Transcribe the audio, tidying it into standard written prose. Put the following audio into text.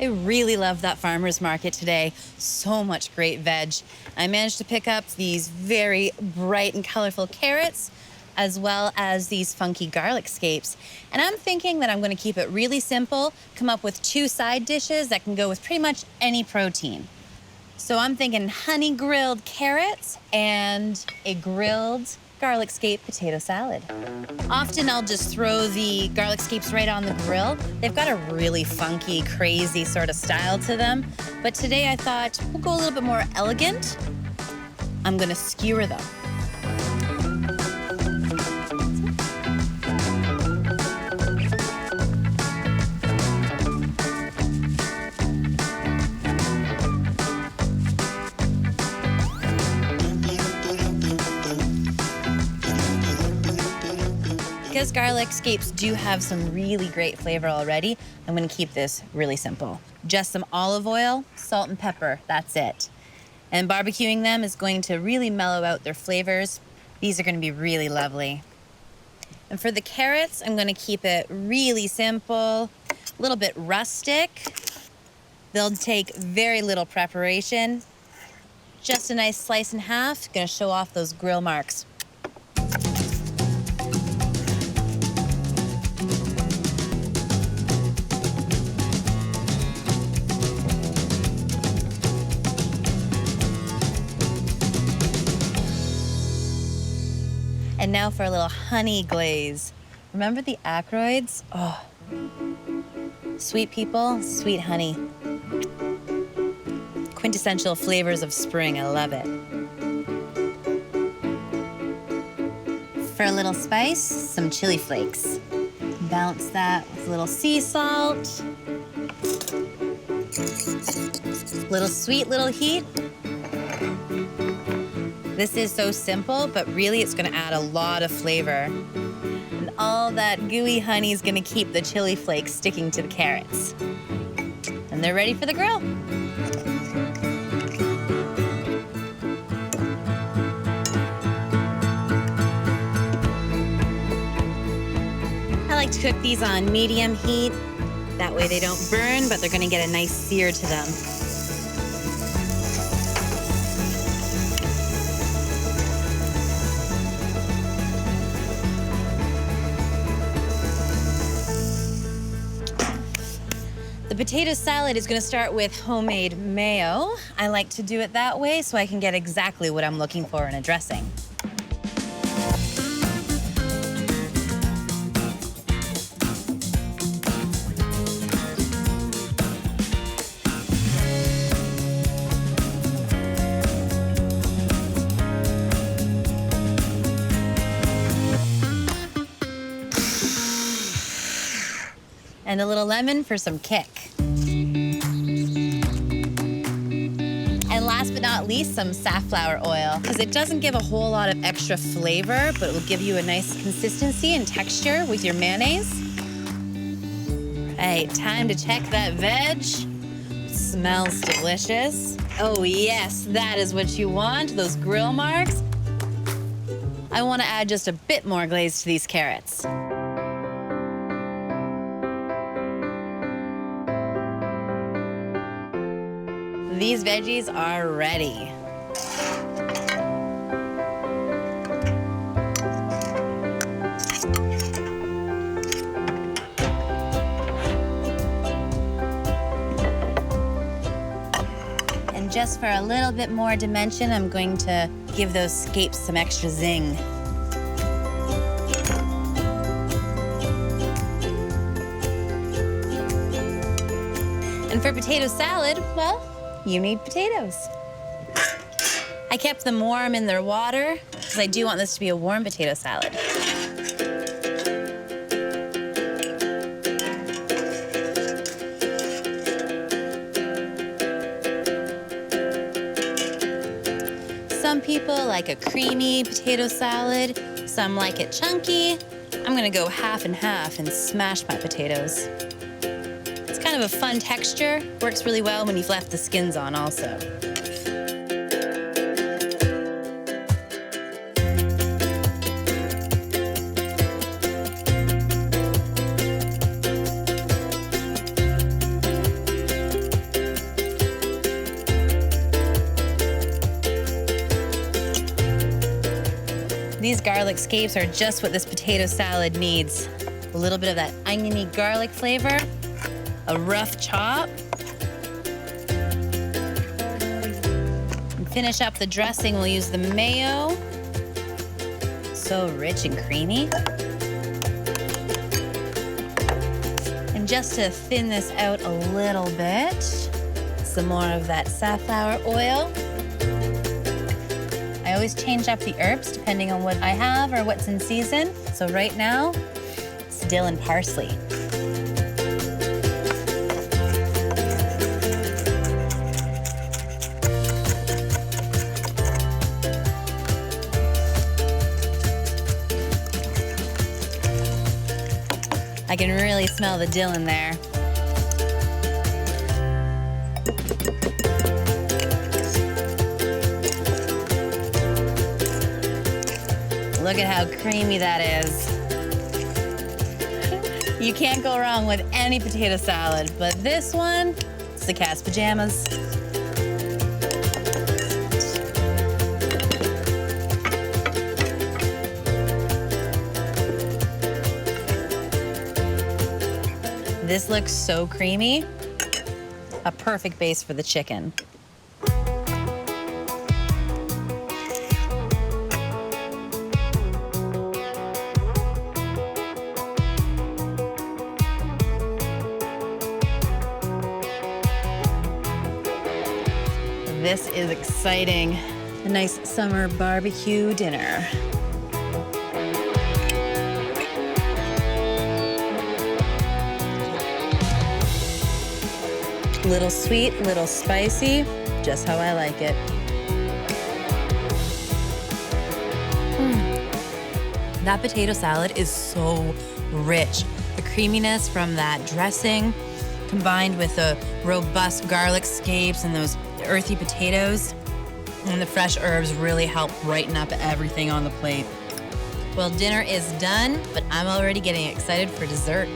I really love that farmer's market today. So much great veg. I managed to pick up these very bright and colorful carrots, as well as these funky garlic scapes. And I'm thinking that I'm gonna keep it really simple, come up with 2 side dishes that can go with pretty much any protein. So I'm thinking honey grilled carrots and a grilled garlic scape potato salad. Often I'll just throw the garlic scapes right on the grill. They've got a really funky, crazy sort of style to them. But today I thought we'll go a little bit more elegant. I'm gonna skewer them. Because garlic scapes do have some really great flavor already, I'm gonna keep this really simple. Just some olive oil, salt and pepper, that's it. And barbecuing them is going to really mellow out their flavors. These are gonna be really lovely. And for the carrots, I'm gonna keep it really simple, a little bit rustic. They'll take very little preparation. Just a nice slice in half, gonna show off those grill marks. And now for a little honey glaze. Remember the Ackroyds? Oh, sweet people, sweet honey. Quintessential flavors of spring, I love it. For a little spice, some chili flakes. Balance that with a little sea salt. Little sweet, little heat. This is so simple, but really it's gonna add a lot of flavor. And all that gooey honey is gonna keep the chili flakes sticking to the carrots. And they're ready for the grill. I like to cook these on medium heat. That way they don't burn, but they're gonna get a nice sear to them. The potato salad is gonna start with homemade mayo. I like to do it that way so I can get exactly what I'm looking for in a dressing. And a little lemon for some kick. And last but not least, some safflower oil, because it doesn't give a whole lot of extra flavor, but it will give you a nice consistency and texture with your mayonnaise. Right, time to check that veg. Smells delicious. Oh yes, that is what you want, those grill marks. I want to add just a bit more glaze to these carrots. These veggies are ready. And just for a little bit more dimension, I'm going to give those scapes some extra zing. And for potato salad, well, you need potatoes. I kept them warm in their water because I do want this to be a warm potato salad. Some people like a creamy potato salad, some like it chunky. I'm gonna go half and half and smash my potatoes. Kind of a fun texture. Works really well when you've left the skins on also. these garlic scapes are just what this potato salad needs. A little bit of that oniony garlic flavor, a rough chop. And finish up the dressing, we'll use the mayo. So rich and creamy. And just to thin this out a little bit, some more of that safflower oil. I always change up the herbs depending on what I have or what's in season. So right now, it's dill and parsley. I can really smell the dill in there. Look at how creamy that is. You can't go wrong with any potato salad, but this one, it's the cat's pajamas. This looks so creamy. A perfect base for the chicken. This is exciting. A nice summer barbecue dinner. Little sweet, little spicy, just how I like it. That potato salad is so rich. The creaminess from that dressing combined with the robust garlic scapes and those earthy potatoes and the fresh herbs really help brighten up everything on the plate. Well, dinner is done, but I'm already getting excited for dessert.